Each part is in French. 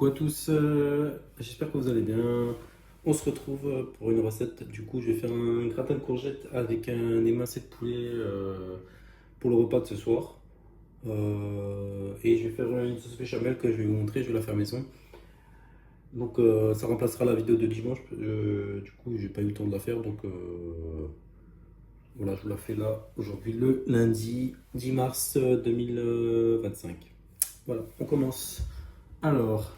Coucou à tous, j'espère que vous allez bien. On se retrouve pour une recette. Du coup, je vais faire un gratin de courgettes avec un émincé de poulet pour le repas de ce soir. Et je vais faire une sauce béchamel que je vais vous montrer, je vais la faire maison. Donc, ça remplacera la vidéo de dimanche. Du coup, j'ai pas eu le temps de la faire. Donc, voilà, je vous la fais là aujourd'hui, le lundi 10 mars 2025. Voilà, on commence. Alors,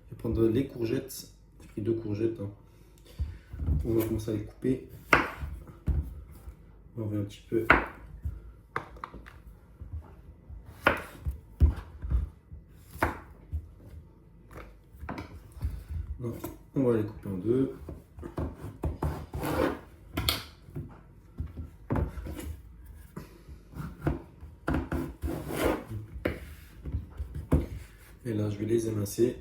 je vais prendre les courgettes. J'ai pris deux courgettes, hein. On va commencer à les couper. On va un petit peu. On va les couper en deux. Et là, je vais les émincer.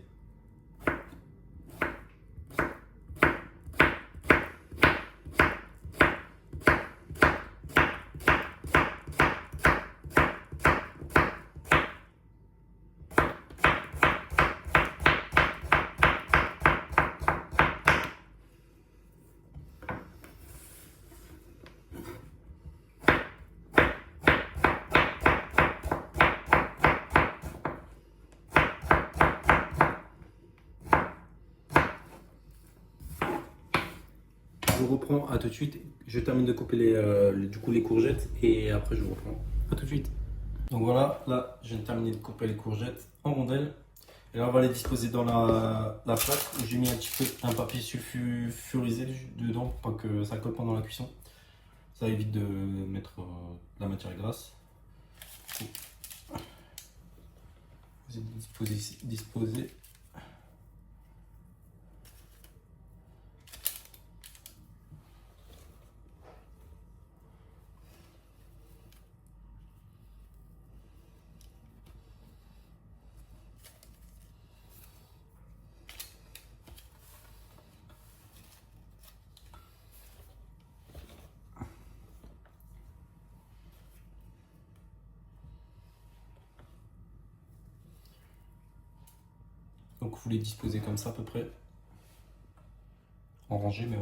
Je vous reprends à tout de suite. Je termine de couper du coup, les courgettes et après je vous reprends. À tout de suite. Donc voilà, là, je viens de terminer de couper les courgettes en rondelles. Et là, on va les disposer dans la plaque où j'ai mis un petit peu un papier sulfurisé dedans pour pas que ça colle pendant la cuisson. Ça évite de mettre de la matière grasse. Vous êtes disposé. Donc vous les disposez comme ça à peu près. En rangée, mais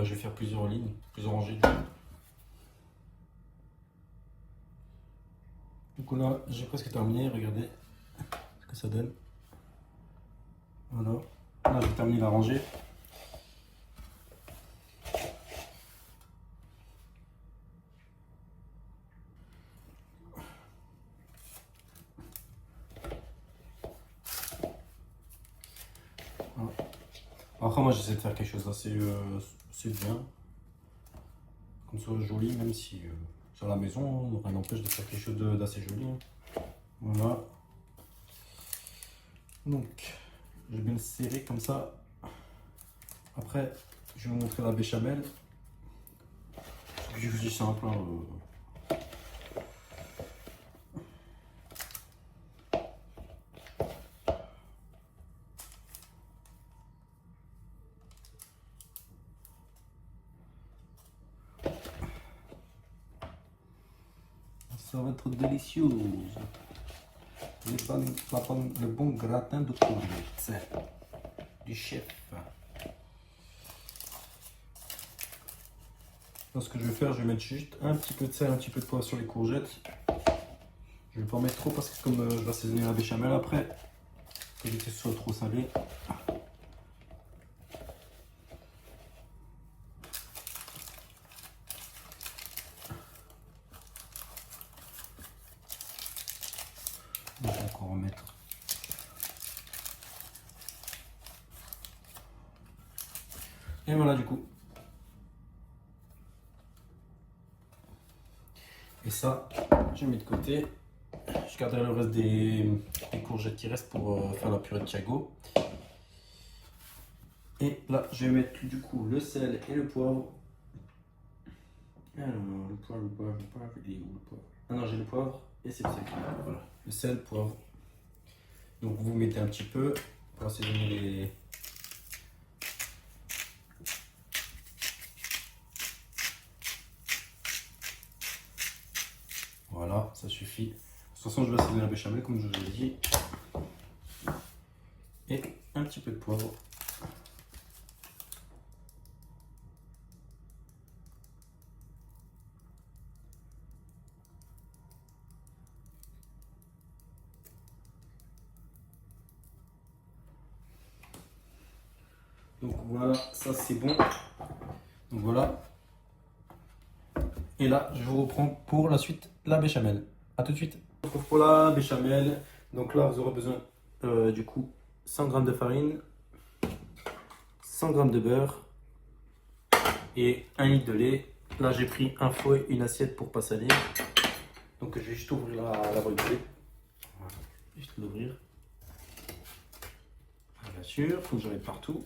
je vais faire plusieurs lignes, plusieurs rangées. Du coup là, j'ai presque terminé, regardez ce que ça donne. Voilà, là j'ai terminé la rangée. Voilà. Après moi j'essaie de faire quelque chose d'assez bien, comme ça joli, même si sur la maison, rien n'empêche de faire quelque chose d'assez joli. Voilà. Donc, je vais bien le serrer comme ça. Après, je vais vous montrer la béchamel. C'est simple, hein. Ça va être délicieux. Le bon gratin de courgettes du chef. Là, ce que je vais faire, je vais mettre juste un petit peu de sel, un petit peu de poivre sur les courgettes. Je ne vais pas en mettre trop parce que comme je vais assaisonner la béchamel après, pour éviter que ce soit trop salé. On va encore en mettre. Et voilà du coup. Et ça, je mets de côté. Je garderai le reste des courgettes qui restent pour faire la purée de Thiago. Et là, je vais mettre du coup le sel et le poivre. Alors, le poivre, il est où le poivre? Ah non, j'ai le poivre et c'est le sel. Voilà, le sel, poivre. Donc vous mettez un petit peu pour assaisonner les... Voilà, ça suffit. De toute façon, je vais assaisonner la béchamel comme je vous l'ai dit. Et un petit peu de poivre. Donc voilà, ça c'est bon. Donc voilà. Et là, je vous reprends pour la suite, la béchamel. A tout de suite. On se retrouve pour la béchamel. Donc là, vous aurez besoin du coup 100 g de farine, 100 g de beurre et 1 litre de lait. Là, j'ai pris un fouet, une assiette pour pas salir. Donc je vais juste ouvrir la boîte de lait. Voilà. Juste l'ouvrir. Bien sûr, il faut que j'en mette partout.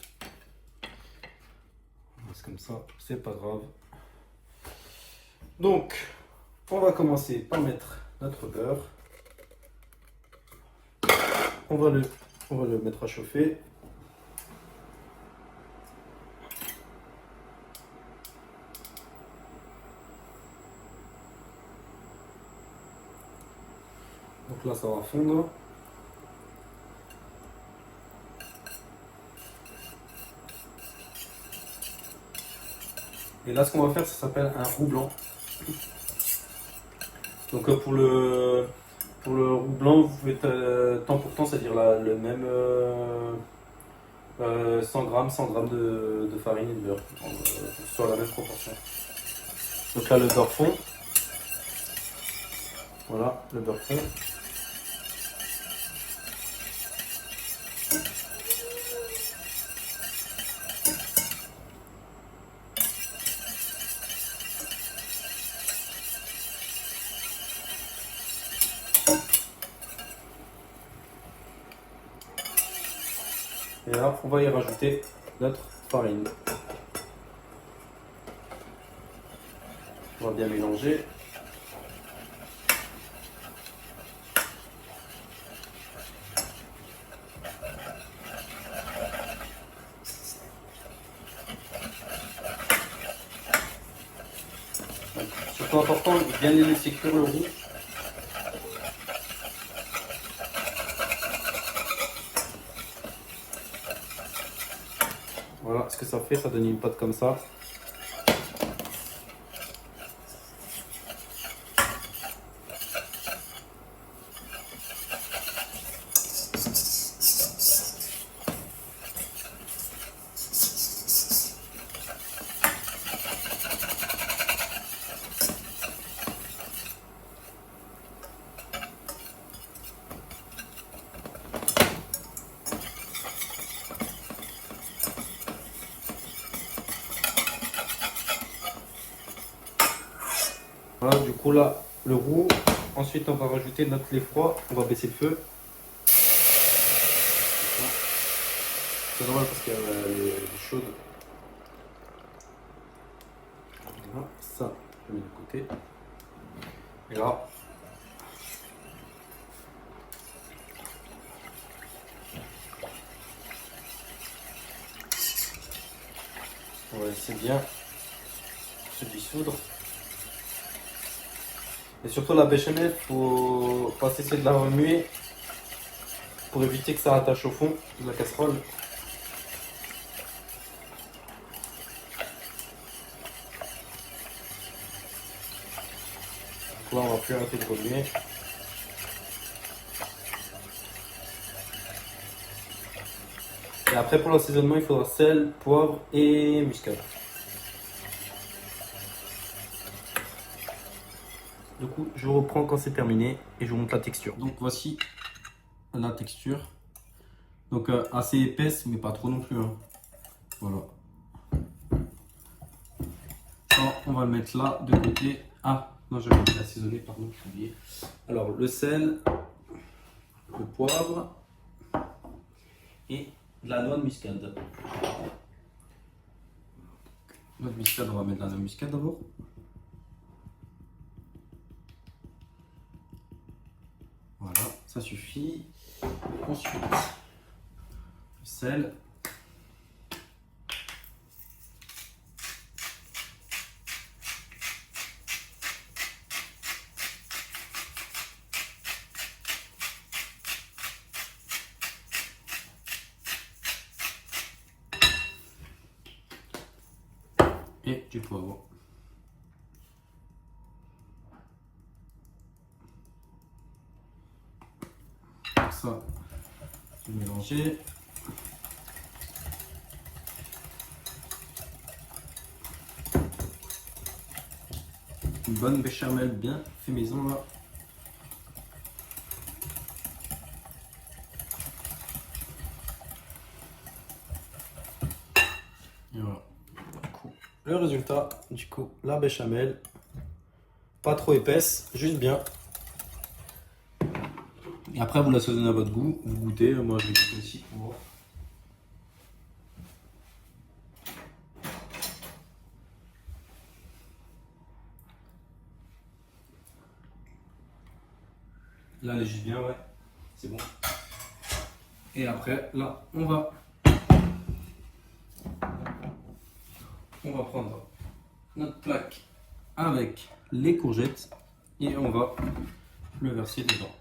C'est comme ça, c'est pas grave. Donc, on va commencer par mettre notre beurre. On va le mettre à chauffer. Donc là, ça va fondre. Et là, ce qu'on va faire, ça s'appelle un roux blanc. Donc pour le roux blanc, vous faites temps pour temps, c'est-à-dire le même 100 g de farine et de beurre, soit la même proportion. Donc là, le beurre fond. Voilà, le beurre fond. Et là, on va y rajouter notre farine. On va bien mélanger. Surtout important, bien les laisser cuire le roux. Voilà ce que ça fait, ça donne une pâte comme ça. Voilà, du coup là, le roux. Ensuite, on va rajouter notre lait froid. On va baisser le feu. C'est normal parce qu'elle est chaude. Voilà, ça, je mets de côté. Et là, on va laisser bien se dissoudre. Et surtout la béchamel, il faut pas cesser de la remuer pour éviter que ça attache au fond de la casserole. Donc là, on va plus arrêter de remuer. Et après, pour l'assaisonnement, il faudra sel, poivre et muscade. Du coup, je reprends quand c'est terminé et je vous montre la texture. Donc voici la texture. Donc assez épaisse, mais pas trop non plus. Hein. Voilà. Alors, on va le mettre là, de côté. Ah, non, j'avais oublié assaisonner, pardon, j'ai oublié. Alors, le sel, le poivre et de la noix de muscade. Noix de muscade, on va mettre de la noix de muscade d'abord. Voilà, ça suffit. Ensuite, le sel. et du poivre. Ça, je vais mélanger. Une bonne béchamel bien fait maison là. Et voilà. Du coup, le résultat, du coup, la béchamel, pas trop épaisse, juste bien. Et après, vous l'assaisonnez à votre goût, vous goûtez. Moi, je vais goûter aussi pour voir. Là, elle est juste bien, ouais. C'est bon. Et après, là, on va prendre notre plaque avec les courgettes et on va le verser dedans.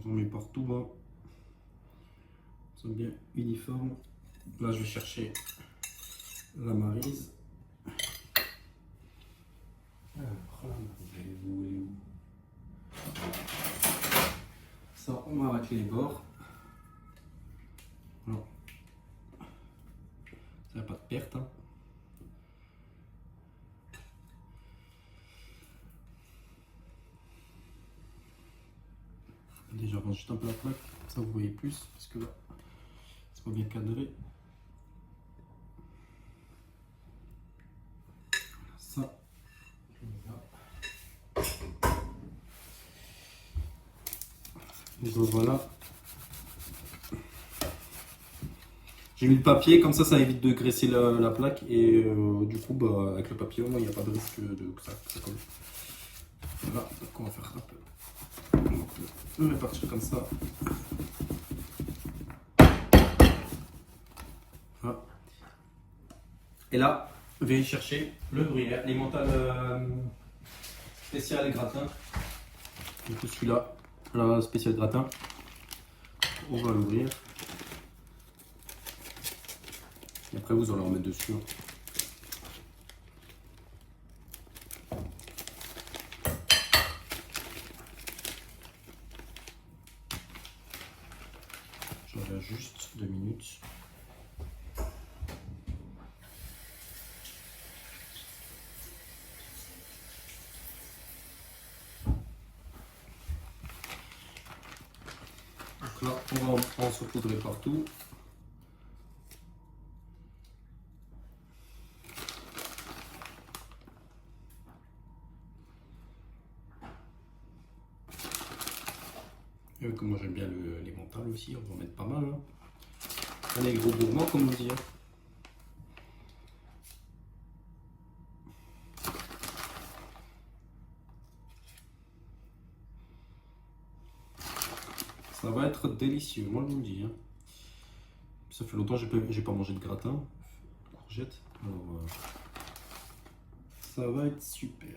On met partout, hein. C'est bien uniforme. Là, je vais chercher la maryse. Alors, la maryse, elle est où? Ça, on va racler les bords. Alors, ça n'a pas de perte, hein. Déjà, on juste un peu la plaque, ça vous voyez plus, parce que là, c'est pas bien cadré. Ça, et donc voilà. J'ai mis le papier, comme ça évite de graisser la plaque, et du coup, bah, avec le papier, il n'y a pas de risque que ça colle. Voilà, donc on va faire un peu. On va répartir comme ça. Voilà. Et là, je vais chercher le gruyère, l'emmental spécial gratin. Du coup, celui-là, la spécial gratin, on va l'ouvrir. Et après, vous allez en mettre dessus. Je reviens juste 2 minutes. Donc là, on va en saupoudrer partout. Et comme moi j'aime bien les mentales aussi, on va en mettre pas mal. Hein. On est gros gourmands comme on dit. Hein. Ça va être délicieux, moi je vous le dis. Hein. Ça fait longtemps que j'ai pas mangé de gratin, de courgettes. Alors, ça va être super.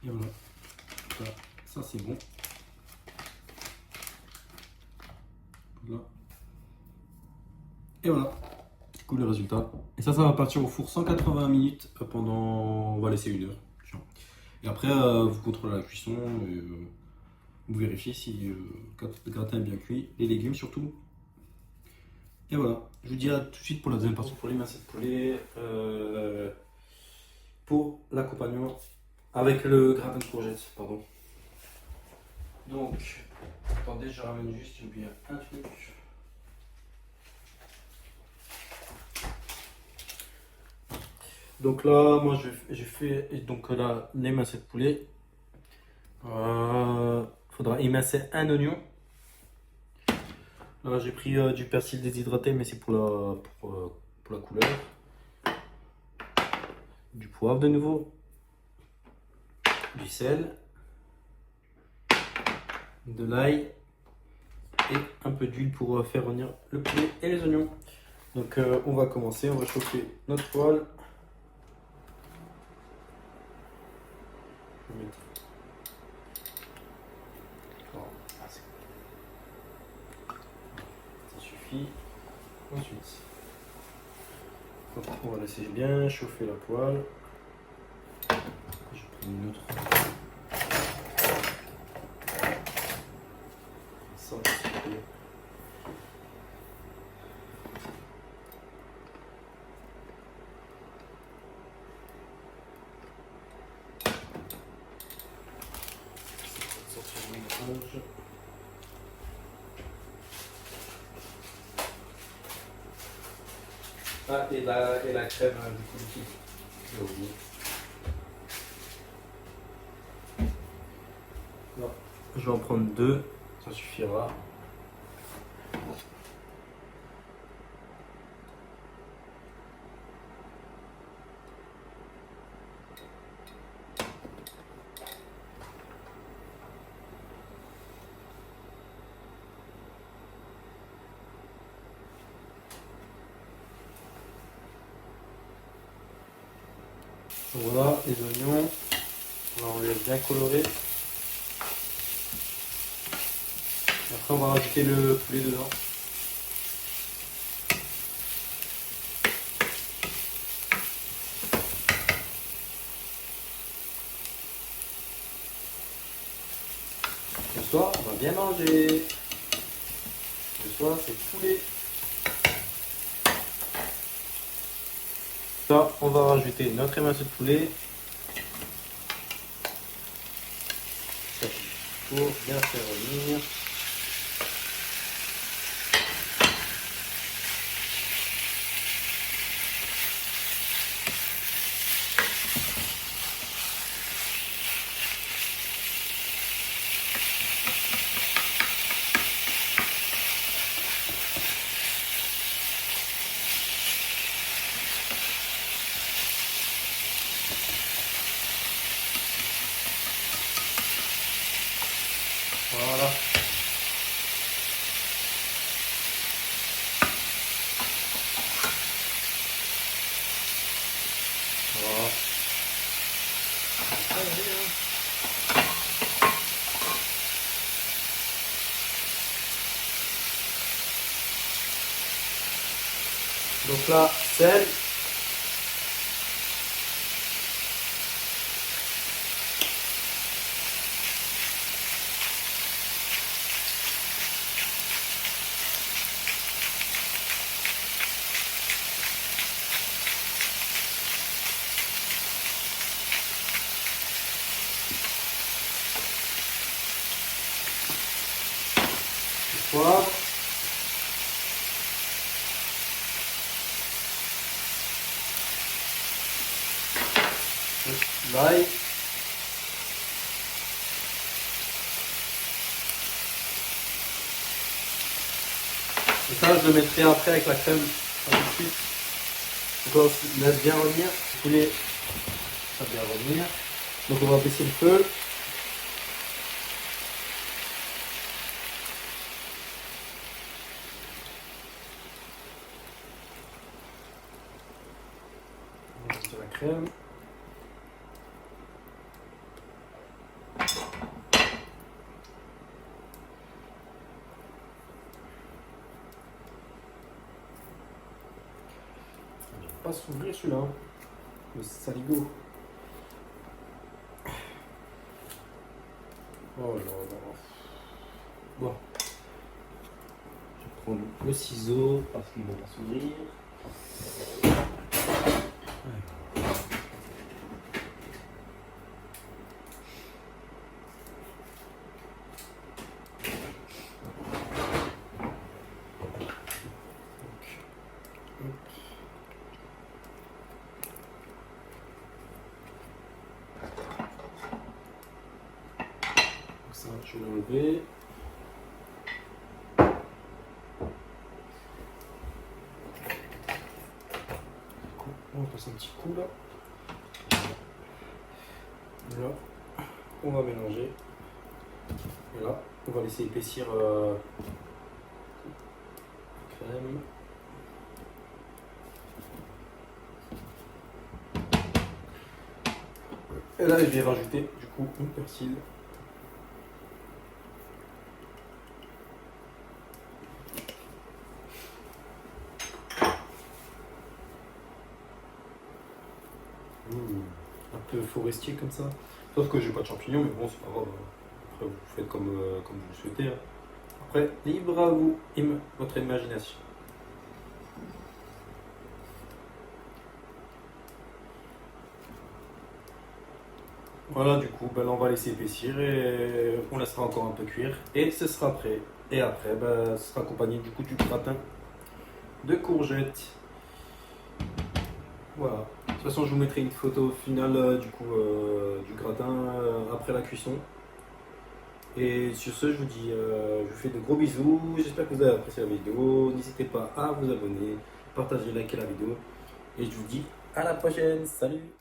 Et voilà, ça c'est bon. Voilà. Et voilà, du coup le résultat. Et ça va partir au four 180 minutes pendant, on va laisser 1 heure. Et après, vous contrôlez la cuisson, et, vous vérifiez si le gratin est bien cuit, les légumes surtout. Et voilà, je vous dis à tout de suite pour la deuxième partie, pour les mincées de poulet, pour l'accompagnement avec le gratin de courgettes, pardon. Donc, attendez, je ramène juste bien un truc. Donc là, moi j'ai fait donc là les mincées de poulet. Faudra émincer un oignon. Là, j'ai pris du persil déshydraté, mais c'est pour la couleur. Du poivre de nouveau. Du sel. De l'ail. Et un peu d'huile pour faire revenir le poulet et les oignons. Donc on va commencer, on va chauffer notre poêle. Je vais mettre... ça suffit. Ensuite, on va laisser bien chauffer la poêle. Je prends une autre. Ça, ah, et la crème du coup liquide. J'ai oublié. Non, je vais en prendre 2, ça suffira. Voilà les oignons, on les laisse bien colorer. Après on va rajouter le poulet dedans. Ce soir on va bien manger. Ce soir c'est poulet. Ça, on va rajouter notre émince de poulet. Pour bien faire revenir. Voilà. Voilà. Donc là, sel. Du poivre. L'ail. Et ça, je le mettrai après avec la crème. Tout de suite. Donc on laisse bien revenir. Le poulet, ça va bien revenir. Donc on va baisser le feu. On va mettre la crème. Pas s'ouvrir celui-là, le saligo. Oh là là. Bon, je vais prendre le ciseau parce qu'il va pas s'ouvrir. Ça, je vais l'enlever. un petit coup là. Là, on va mélanger. Et là, on va laisser épaissir la crème. Et là, je vais rajouter du coup une persil. Un peu forestier comme ça. Sauf que j'ai pas de champignons, mais bon, c'est pas grave. Après, vous faites comme vous le souhaitez. Hein. Après, libre à vous, votre imagination. Voilà, du coup, ben, là, on va laisser épaissir et on laissera encore un peu cuire. Et ce sera prêt. Et après, ben, ce sera accompagné du coup du gratin de courgettes. Voilà. De toute façon, je vous mettrai une photo finale du coup du gratin après la cuisson. Et sur ce, je vous dis, je vous fais de gros bisous. J'espère que vous avez apprécié la vidéo. N'hésitez pas à vous abonner, partager, liker la vidéo. Et je vous dis à la prochaine. Salut!